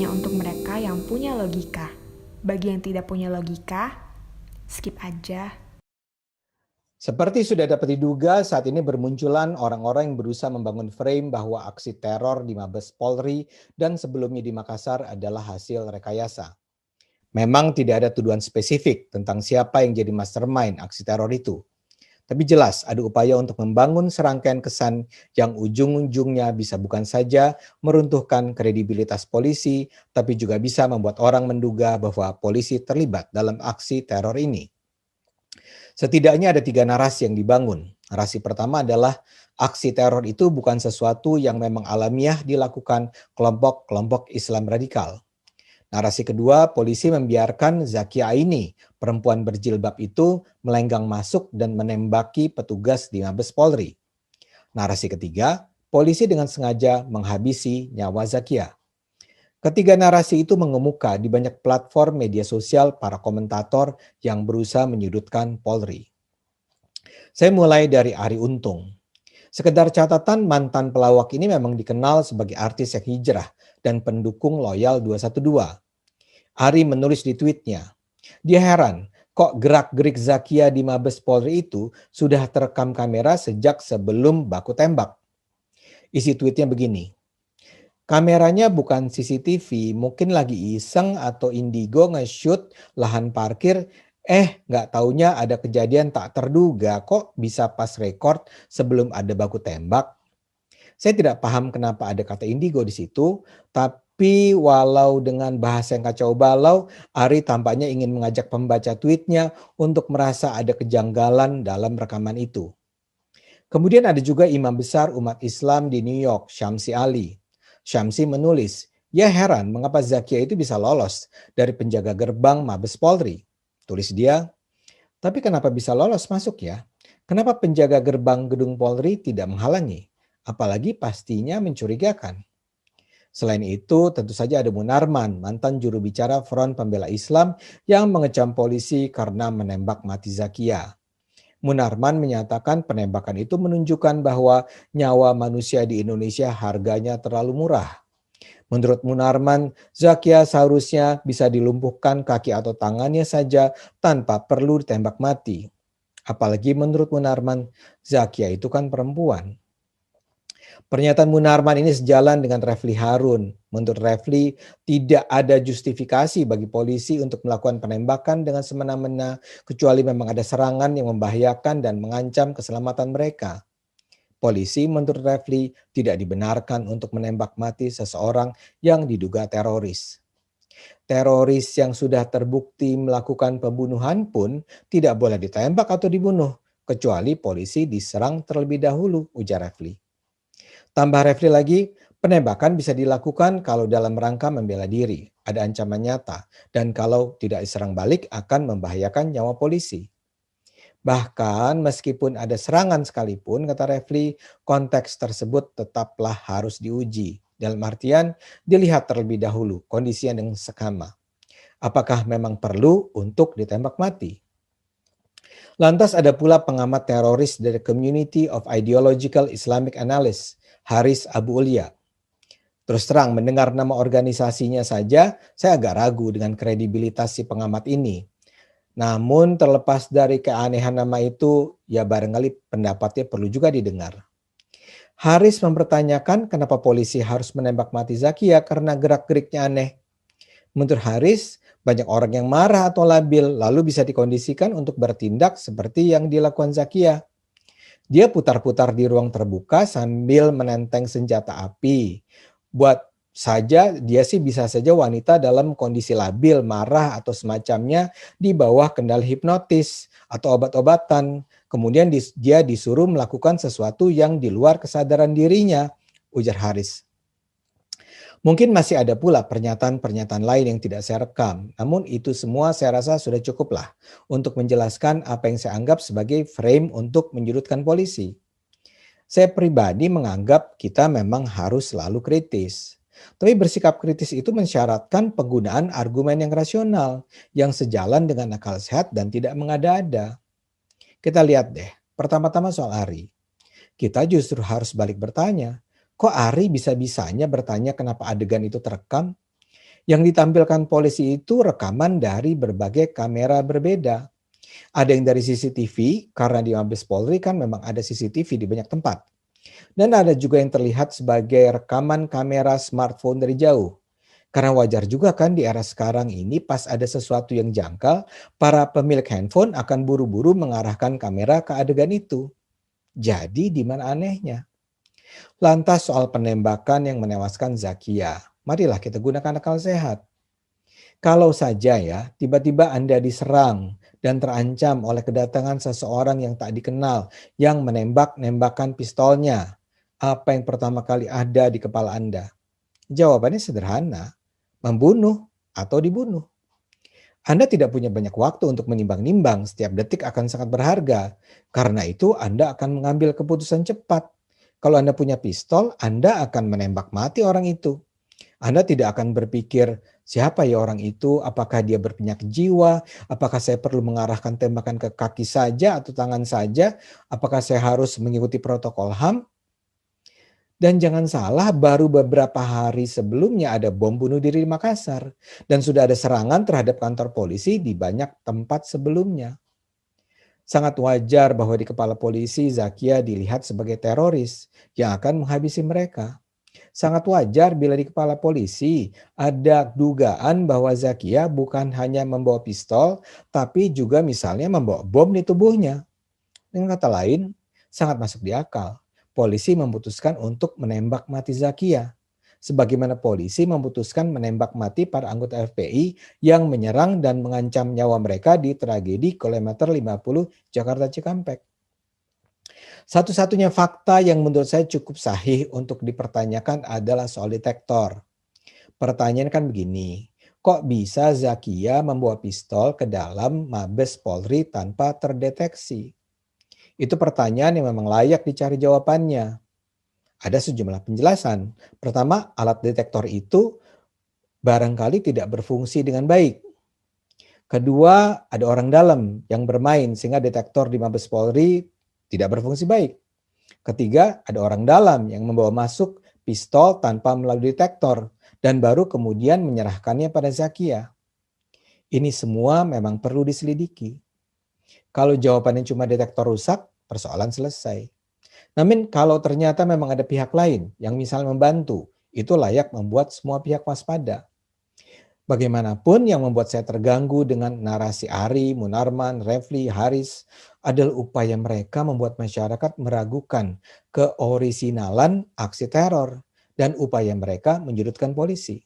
hanya untuk mereka yang punya logika. Bagi yang tidak punya logika, skip aja. Seperti sudah dapat diduga, saat ini bermunculan orang-orang yang berusaha membangun frame bahwa aksi teror di Mabes Polri dan sebelumnya di Makassar adalah hasil rekayasa. Memang tidak ada tuduhan spesifik tentang siapa yang jadi mastermind aksi teror itu. Tapi jelas ada upaya untuk membangun serangkaian kesan yang ujung-ujungnya bisa bukan saja meruntuhkan kredibilitas polisi, tapi juga bisa membuat orang menduga bahwa polisi terlibat dalam aksi teror ini. Setidaknya ada 3 narasi yang dibangun. Narasi pertama adalah aksi teror itu bukan sesuatu yang memang alamiah dilakukan kelompok-kelompok Islam radikal. Narasi kedua, polisi membiarkan Zakia Aini, perempuan berjilbab itu, melenggang masuk dan menembaki petugas di Mabes Polri. Narasi ketiga, polisi dengan sengaja menghabisi nyawa Zakia. Ketiga narasi itu mengemuka di banyak platform media sosial para komentator yang berusaha menyudutkan Polri. Saya mulai dari Arie Untung. Sekedar catatan, mantan pelawak ini memang dikenal sebagai artis yang hijrah dan pendukung loyal 212. Arie menulis di tweetnya, dia heran kok gerak-gerik Zakia di Mabes Polri itu sudah terekam kamera sejak sebelum baku tembak. Isi tweetnya begini, kameranya bukan CCTV, mungkin lagi iseng atau indigo nge-shoot lahan parkir, nggak taunya ada kejadian tak terduga kok bisa pas record sebelum ada baku tembak. Saya tidak paham kenapa ada kata indigo di situ, tapi walau dengan bahasa yang kacau balau, Arie tampaknya ingin mengajak pembaca tweetnya untuk merasa ada kejanggalan dalam rekaman itu. Kemudian ada juga imam besar umat Islam di New York, Syamsi Ali. Syamsi menulis, ya heran mengapa Zakia itu bisa lolos dari penjaga gerbang Mabes Polri. Tulis dia, tapi kenapa bisa lolos masuk ya? Kenapa penjaga gerbang gedung Polri tidak menghalangi? Apalagi pastinya mencurigakan. Selain itu, tentu saja ada Munarman, mantan juru bicara Front Pembela Islam yang mengecam polisi karena menembak mati Zakia. Munarman menyatakan penembakan itu menunjukkan bahwa nyawa manusia di Indonesia harganya terlalu murah. Menurut Munarman, Zakia seharusnya bisa dilumpuhkan kaki atau tangannya saja tanpa perlu ditembak mati. Apalagi menurut Munarman, Zakia itu kan perempuan. Pernyataan Munarman ini sejalan dengan Refli Harun. Menurut Refli, tidak ada justifikasi bagi polisi untuk melakukan penembakan dengan semena-mena kecuali memang ada serangan yang membahayakan dan mengancam keselamatan mereka. Polisi menurut Refli tidak dibenarkan untuk menembak mati seseorang yang diduga teroris. Teroris yang sudah terbukti melakukan pembunuhan pun tidak boleh ditembak atau dibunuh, kecuali polisi diserang terlebih dahulu, ujar Refli. Tambah Refli lagi, penembakan bisa dilakukan kalau dalam rangka membela diri, ada ancaman nyata, dan kalau tidak diserang balik akan membahayakan nyawa polisi. Bahkan meskipun ada serangan sekalipun, kata Refli, konteks tersebut tetaplah harus diuji. Dalam artian, dilihat terlebih dahulu kondisi yang seksama. Apakah memang perlu untuk ditembak mati? Lantas ada pula pengamat teroris dari Community of Ideological Islamic Analysts, Haris Abu Ulia. Terus terang, mendengar nama organisasinya saja, saya agak ragu dengan kredibilitas si pengamat ini. Namun terlepas dari keanehan nama itu, ya barangkali pendapatnya perlu juga didengar. Haris mempertanyakan kenapa polisi harus menembak mati Zakia karena gerak-geriknya aneh. Menurut Haris, banyak orang yang marah atau labil lalu bisa dikondisikan untuk bertindak seperti yang dilakukan Zakia. Dia putar-putar di ruang terbuka sambil menenteng senjata api. Buat saja dia sih bisa saja wanita dalam kondisi labil, marah atau semacamnya di bawah kendali hipnotis atau obat-obatan. Kemudian dia disuruh melakukan sesuatu yang di luar kesadaran dirinya, ujar Haris. Mungkin masih ada pula pernyataan-pernyataan lain yang tidak saya rekam. Namun itu semua saya rasa sudah cukuplah untuk menjelaskan apa yang saya anggap sebagai frame untuk menyudutkan polisi. Saya pribadi menganggap kita memang harus selalu kritis. Tapi bersikap kritis itu mensyaratkan penggunaan argumen yang rasional, yang sejalan dengan akal sehat dan tidak mengada-ada. Kita lihat deh, pertama-tama soal Ari. Kita justru harus balik bertanya, kok Ari bisa-bisanya bertanya kenapa adegan itu terekam? Yang ditampilkan polisi itu rekaman dari berbagai kamera berbeda. Ada yang dari CCTV, karena di Mabes Polri kan memang ada CCTV di banyak tempat. Dan ada juga yang terlihat sebagai rekaman kamera smartphone dari jauh. Karena wajar juga kan di era sekarang ini pas ada sesuatu yang janggal, para pemilik handphone akan buru-buru mengarahkan kamera ke adegan itu. Jadi di mana anehnya? Lantas soal penembakan yang menewaskan Zakia, marilah kita gunakan akal sehat. Kalau saja ya, tiba-tiba Anda diserang dan terancam oleh kedatangan seseorang yang tak dikenal yang menembak-nembakan pistolnya, apa yang pertama kali ada di kepala Anda? Jawabannya sederhana, membunuh atau dibunuh. Anda tidak punya banyak waktu untuk menimbang-nimbang, setiap detik akan sangat berharga. Karena itu Anda akan mengambil keputusan cepat. Kalau Anda punya pistol, Anda akan menembak mati orang itu. Anda tidak akan berpikir, siapa ya orang itu, apakah dia berpenyakit jiwa, apakah saya perlu mengarahkan tembakan ke kaki saja atau tangan saja, apakah saya harus mengikuti protokol HAM. Dan jangan salah, baru beberapa hari sebelumnya ada bom bunuh diri di Makassar. Dan sudah ada serangan terhadap kantor polisi di banyak tempat sebelumnya. Sangat wajar bahwa di kepala polisi Zakia dilihat sebagai teroris yang akan menghabisi mereka. Sangat wajar bila di kepala polisi ada dugaan bahwa Zakia bukan hanya membawa pistol, tapi juga misalnya membawa bom di tubuhnya. Dengan kata lain, sangat masuk di akal. Polisi memutuskan untuk menembak mati Zakia. Sebagaimana polisi memutuskan menembak mati para anggota FPI yang menyerang dan mengancam nyawa mereka di tragedi kilometer 50 Jakarta Cikampek. Satu-satunya fakta yang menurut saya cukup sahih untuk dipertanyakan adalah soal detektor. Pertanyaan kan begini, kok bisa Zakia membawa pistol ke dalam Mabes Polri tanpa terdeteksi? Itu pertanyaan yang memang layak dicari jawabannya. Ada sejumlah penjelasan. Pertama, alat detektor itu barangkali tidak berfungsi dengan baik. Kedua, ada orang dalam yang bermain sehingga detektor di Mabes Polri tidak berfungsi baik. Ketiga, ada orang dalam yang membawa masuk pistol tanpa melalui detektor dan baru kemudian menyerahkannya pada Zakia. Ini semua memang perlu diselidiki. Kalau jawabannya cuma detektor rusak, persoalan selesai. Namun kalau ternyata memang ada pihak lain yang misalnya membantu, itu layak membuat semua pihak waspada. Bagaimanapun yang membuat saya terganggu dengan narasi Ari, Munarman, Refli, Haris adalah upaya mereka membuat masyarakat meragukan keorisinalan aksi teror dan upaya mereka menyudutkan polisi.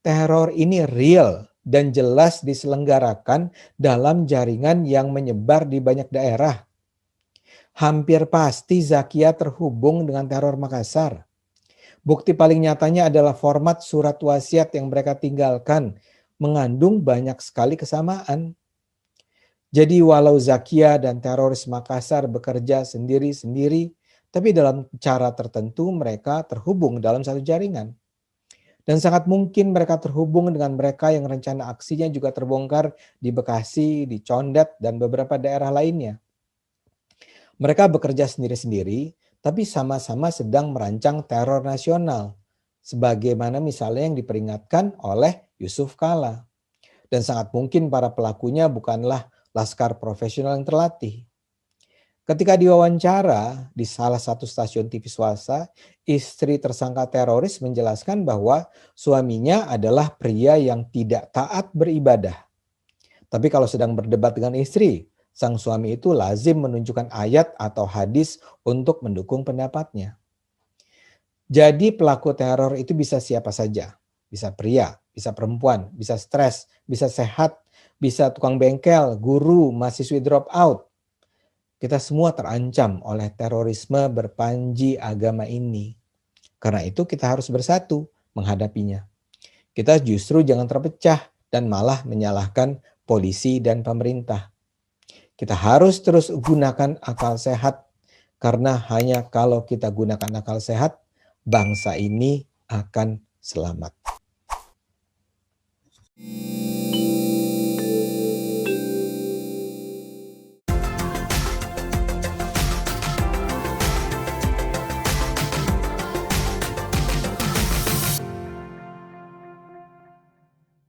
Teror ini real dan jelas diselenggarakan dalam jaringan yang menyebar di banyak daerah. Hampir pasti Zakia terhubung dengan teror Makassar. Bukti paling nyatanya adalah format surat wasiat yang mereka tinggalkan mengandung banyak sekali kesamaan. Jadi walau Zakia dan teroris Makassar bekerja sendiri-sendiri, tapi dalam cara tertentu mereka terhubung dalam satu jaringan. Dan sangat mungkin mereka terhubung dengan mereka yang rencana aksinya juga terbongkar di Bekasi, di Condet, dan beberapa daerah lainnya. Mereka bekerja sendiri-sendiri, tapi sama-sama sedang merancang teror nasional, sebagaimana misalnya yang diperingatkan oleh Yusuf Kala. Dan sangat mungkin para pelakunya bukanlah laskar profesional yang terlatih. Ketika diwawancara di salah satu stasiun TV swasta, istri tersangka teroris menjelaskan bahwa suaminya adalah pria yang tidak taat beribadah. Tapi kalau sedang berdebat dengan istri, sang suami itu lazim menunjukkan ayat atau hadis untuk mendukung pendapatnya. Jadi pelaku teror itu bisa siapa saja. Bisa pria, bisa perempuan, bisa stres, bisa sehat, bisa tukang bengkel, guru, mahasiswi drop out. Kita semua terancam oleh terorisme berpanji agama ini. Karena itu kita harus bersatu menghadapinya. Kita justru jangan terpecah dan malah menyalahkan polisi dan pemerintah. Kita harus terus gunakan akal sehat, karena hanya kalau kita gunakan akal sehat, bangsa ini akan selamat.